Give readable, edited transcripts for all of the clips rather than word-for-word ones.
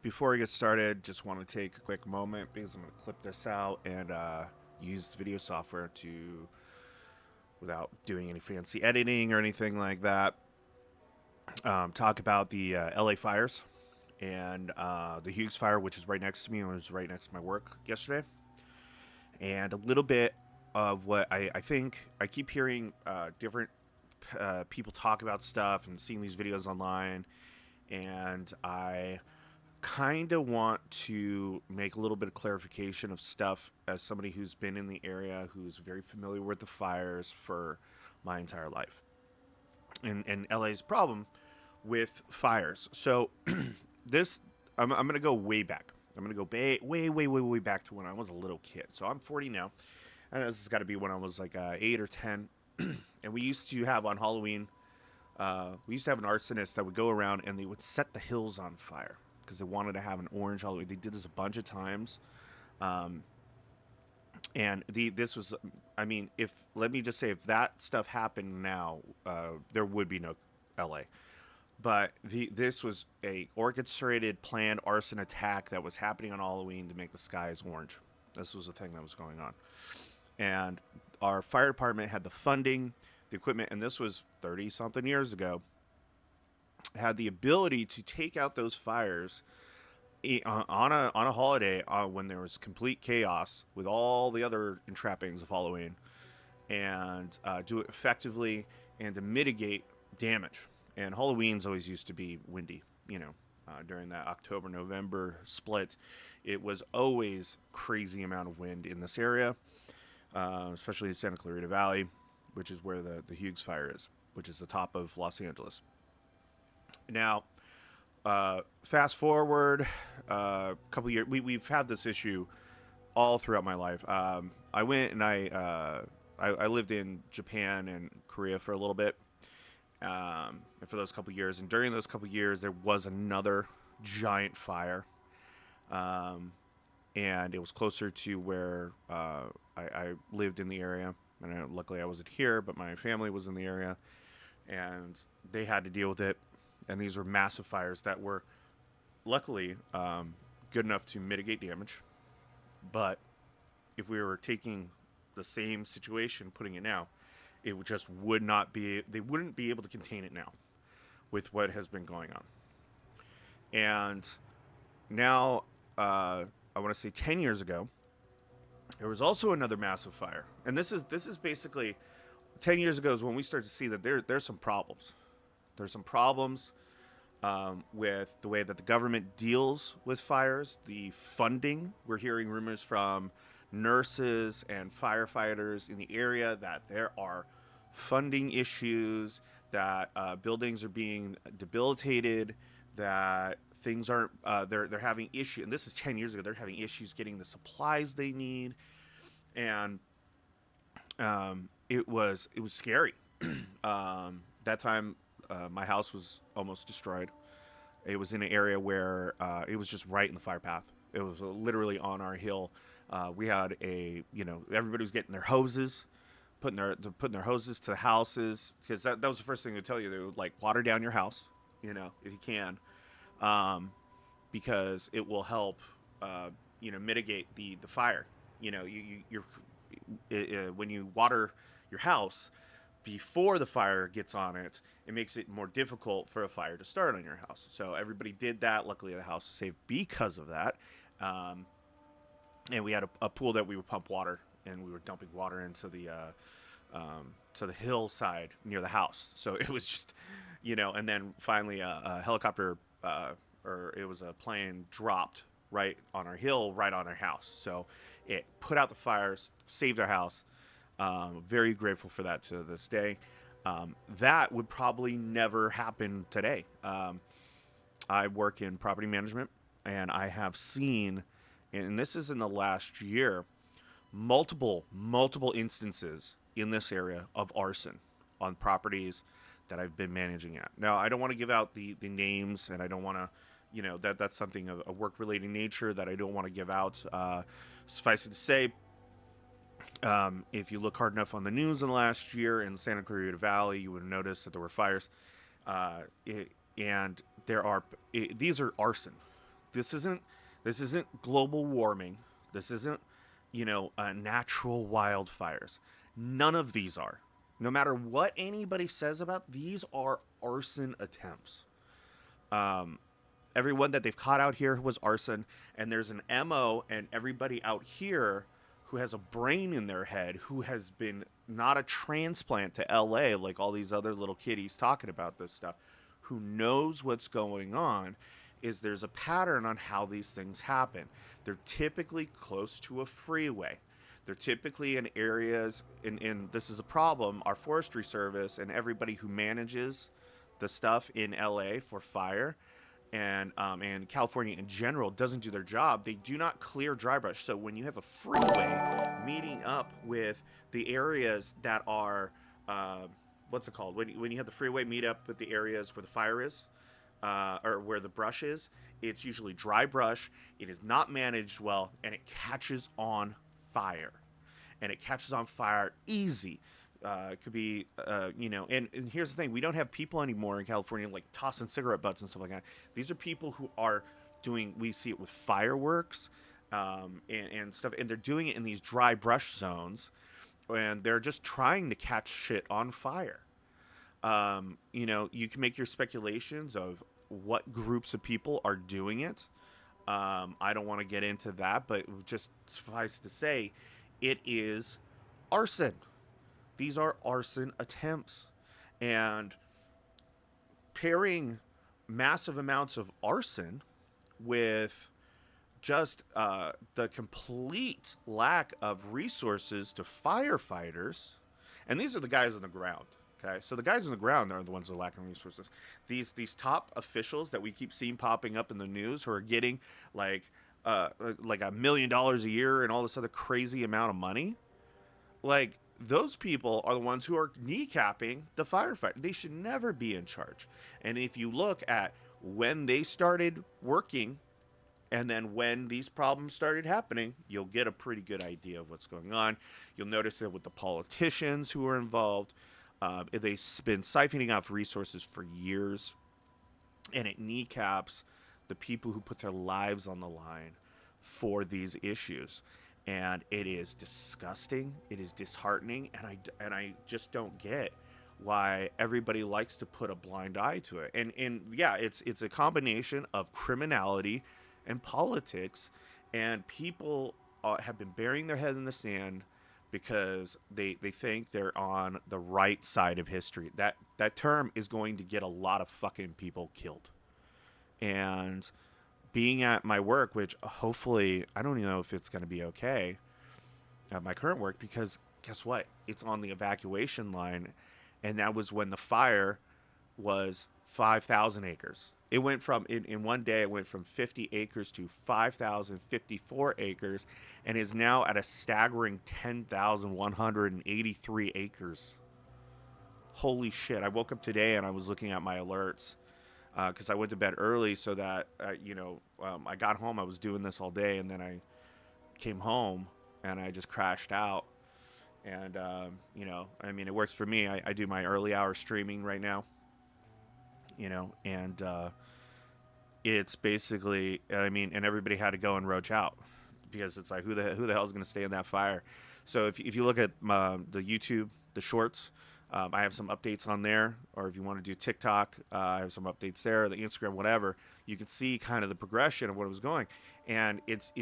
Before we get started, just want to take a quick moment because I'm going to clip this out and use video software to, without doing any fancy editing or anything like that, talk about the LA fires and the Hughes fire, which is right next to me and was right next to my work yesterday. And a little bit of what I think I keep hearing different people talk about stuff and seeing these videos online, and I kind of want to make a little bit of clarification of stuff as somebody who's been in the area, who's very familiar with the fires for my entire life, and LA's problem with fires. So this I'm going to go way back. I'm going to go way back to when I was a little kid. So I'm 40 now. And this has got to be when I was like 8 or 10. And we used to have on Halloween, we used to have an arsonist that would go around and they would set the hills on fire because they wanted to have an orange Halloween. They did this a bunch of times. And this was, I mean, if let me just say, if that stuff happened now, there would be no LA. But this was a orchestrated, planned arson attack that was happening on Halloween to make the skies orange. This was the thing that was going on, and our fire department had the funding, the equipment, and this was 30 something years ago. Had the ability to take out those fires on a holiday when there was complete chaos with all the other entrappings of Halloween, and do it effectively and to mitigate damage. And Halloween's always used to be windy, during that October-November split. It was always crazy amount of wind in this area, especially in Santa Clarita Valley, which is where the Hughes fire is, which is the top of Los Angeles. Now, fast forward a couple years, we've had this issue all throughout my life. I went and I lived in Japan and Korea for a little bit, and for those couple years. And during those couple years, there was another giant fire, and it was closer to where I lived in the area. And luckily, I wasn't here, but my family was in the area, and they had to deal with it. And these were massive fires that were, luckily, good enough to mitigate damage. But if we were taking the same situation, putting it now, it just would not be, they wouldn't be able to contain it now with what has been going on. And now, I want to say 10 years ago, there was also another massive fire. And this is basically 10 years ago is when we started to see that there's some problems. There's some problems with the way that the government deals with fires, the funding. We're hearing rumors from nurses and firefighters in the area that there are funding issues, that buildings are being debilitated, that things aren't they're having issues. And this is 10 years ago. They're having issues getting the supplies they need, and it was scary. That time, my house was almost destroyed. It was in an area where it was just right in the fire path. It was literally on our hill. We had everybody was getting their hoses, putting their hoses to the houses, because that was the first thing they would tell you. They would like water down your house, if you can, because it will help, mitigate the fire. When you water your house before the fire gets on it, it makes it more difficult for a fire to start on your house. So everybody did that. Luckily, the house was saved because of that. And we had a pool that we would pump water, and we were dumping water into the to the hillside near the house. So it was just, and then finally a helicopter or it was a plane dropped right on our hill, right on our house. So it put out the fires, saved our house. Very grateful for that to this day. That would probably never happen today. I work in property management, and I have seen, and this is in the last year, multiple instances in this area of arson on properties that I've been managing at. Now, I don't want to give out the names, and I don't want to, that's something of a work-related nature that I don't want to give out. Suffice it to say, if you look hard enough on the news in the last year in Santa Clarita Valley, you would notice that there were fires, and these are arson. this isn't global warming. This isn't, natural wildfires. None of these are. No matter what anybody says about, these are arson attempts. Um, Everyone that they've caught out here was arson, and there's an MO, and everybody out here who has a brain in their head, who has been not a transplant to LA like all these other little kiddies talking about this stuff, who knows what's going on, is there's a pattern on how these things happen. They're typically close to a freeway. They're typically in areas, in this is a problem, our forestry service and everybody who manages the stuff in LA for fire and California in general doesn't do their job. They do not clear dry brush. So when you have a freeway meeting up with the areas that are, what's it called? When you have the freeway meet up with the areas where the fire is, or where the brush is, it's usually dry brush. It is not managed well, and it catches on fire. And it catches on fire easy. It could be, and here's the thing: we don't have people anymore in California like tossing cigarette butts and stuff like that. These are people who are doing. We see it with fireworks, and stuff, and they're doing it in these dry brush zones, and they're just trying to catch shit on fire. You can make your speculations of what groups of people are doing it. I don't want to get into that, but just suffice to say, it is arson. These are arson attempts. And pairing massive amounts of arson with just the complete lack of resources to firefighters, and these are the guys on the ground. Okay, so the guys on the ground are the ones that are lacking resources. These top officials that we keep seeing popping up in the news, who are getting like $1 million a year and all this other crazy amount of money, like, those people are the ones who are kneecapping the firefighter. They should never be in charge. And if you look at when they started working and then when these problems started happening, you'll get a pretty good idea of what's going on. You'll notice it with the politicians who are involved. They've been siphoning off resources for years, and it kneecaps the people who put their lives on the line for these issues. And it is disgusting. It is disheartening, and I just don't get why everybody likes to put a blind eye to it. And yeah, it's a combination of criminality and politics, and people have been burying their head in the sand because they think they're on the right side of history. That term is going to get a lot of fucking people killed. And being at my work, which hopefully, I don't even know if it's going to be okay at my current work, because guess what? It's on the evacuation line, and that was when the fire was 5,000 acres. It went from, in one day, it went from 50 acres to 5,054 acres, and is now at a staggering 10,183 acres. Holy shit. I woke up today and I was looking at my alerts, because I went to bed early so that, I got home. I was doing this all day, and then I came home and I just crashed out. And, it works for me. I do my early hour streaming right now, and it's basically, and everybody had to go and roach out because it's like, who the hell is going to stay in that fire? So if you look at the YouTube, the shorts, I have some updates on there, or if you want to do TikTok, I have some updates there, the Instagram, whatever. You can see kind of the progression of what it was going. And it's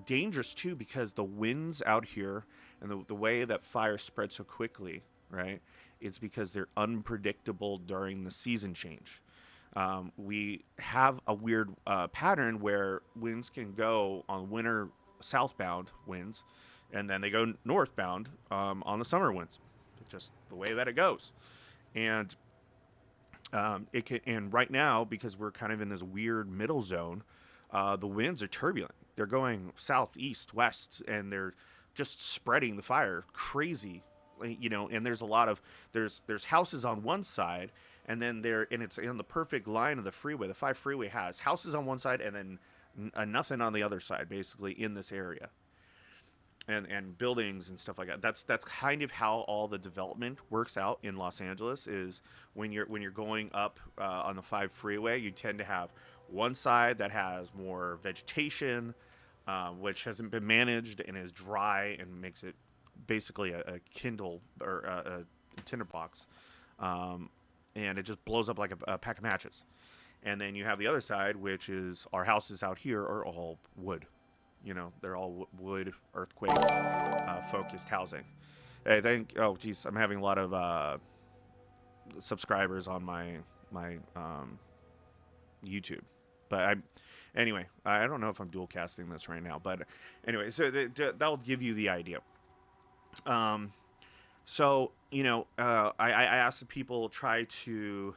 dangerous, too, because the winds out here and the way that fire spreads so quickly, right, it's because they're unpredictable during the season change. We have a weird pattern where winds can go on winter southbound winds, and then they go northbound on the summer winds. Just the way that it goes. And and right now, because we're kind of in this weird middle zone, the winds are turbulent. They're going south, east, west, and they're just spreading the fire crazy, and there's a lot of there's houses on one side, and then it's on the perfect line of the freeway. The 5 freeway has houses on one side and then nothing on the other side, basically, in this area. And buildings and stuff like that. That's kind of how all the development works out in Los Angeles. Is when you're going up on the 5 freeway, you tend to have one side that has more vegetation, which hasn't been managed and is dry and makes it basically a kindle or a tinderbox, um, and it just blows up like a pack of matches. And then you have the other side, which is our houses out here are all wood. You know, they're all wood, earthquake focused housing. I think. Oh, geez, I'm having a lot of subscribers on my YouTube, but anyway. I don't know if I'm dual casting this right now, but anyway, so that'll give you the idea. Um, so I asked the people try to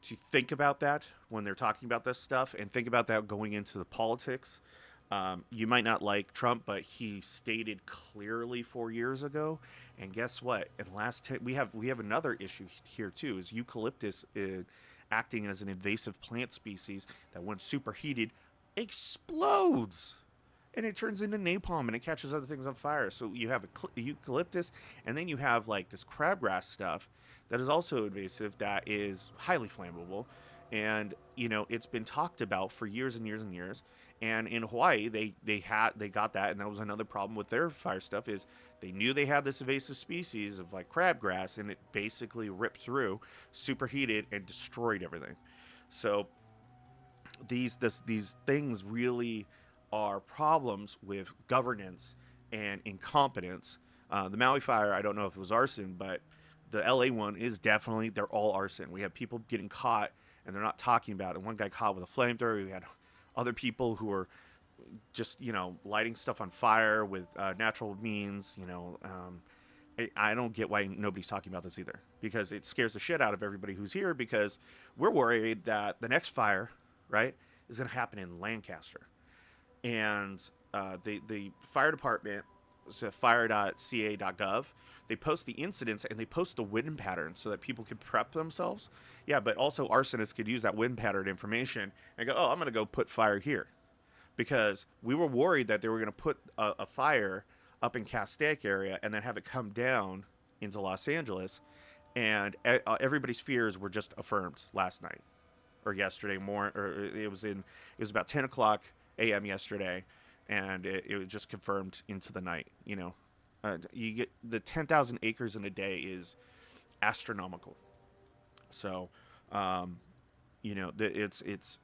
think about that when they're talking about this stuff and think about that going into the politics. You might not like Trump, but he stated clearly 4 years ago. And guess what? In the last we have another issue here too. Is eucalyptus acting as an invasive plant species that, when superheated, explodes and it turns into napalm and it catches other things on fire. So you have a eucalyptus, and then you have like this crabgrass stuff that is also invasive, that is highly flammable, and it's been talked about for years and years and years. And in Hawaii, they got that, and that was another problem with their fire stuff, is they knew they had this invasive species of like crabgrass, and it basically ripped through, superheated, and destroyed everything. So these things really are problems with governance and incompetence. The Maui fire, I don't know if it was arson, but the LA one is definitely, they're all arson. We have people getting caught and they're not talking about it. One guy caught with a flamethrower. We had other people who are just, lighting stuff on fire with natural means. I don't get why nobody's talking about this either, because it scares the shit out of everybody who's here, because we're worried that the next fire, right, is going to happen in Lancaster. And the fire department, so fire.ca.gov, they post the incidents and they post the wind pattern so that people can prep themselves. Yeah, but also arsonists could use that wind pattern information and go, oh, I'm going to go put fire here. Because we were worried that they were going to put a fire up in Castaic area and then have it come down into Los Angeles. And everybody's fears were just affirmed last night or yesterday morning. Or it was about 10 o'clock a.m. yesterday, and it was just confirmed into the night. You get the 10,000 acres in a day is astronomical. So, it's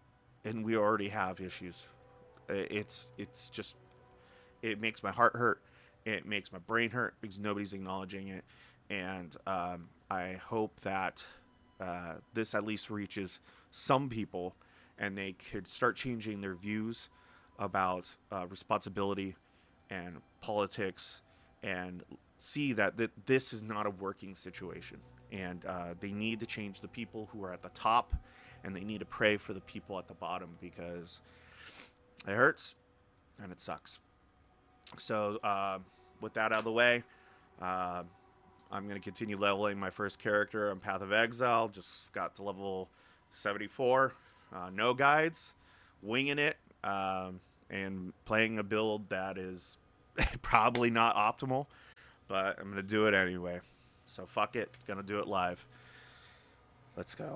and we already have issues. It's just, it makes my heart hurt. It makes my brain hurt because nobody's acknowledging it, and I hope that this at least reaches some people, and they could start changing their views about responsibility and politics, and see that this is not a working situation. And they need to change the people who are at the top, and they need to pray for the people at the bottom, because it hurts and it sucks. So with that out of the way, I'm going to continue leveling my first character on Path of Exile. Just got to level 74. No guides, winging it, and playing a build that is probably not optimal, but I'm going to do it anyway. So fuck it, going to do it live. Let's go.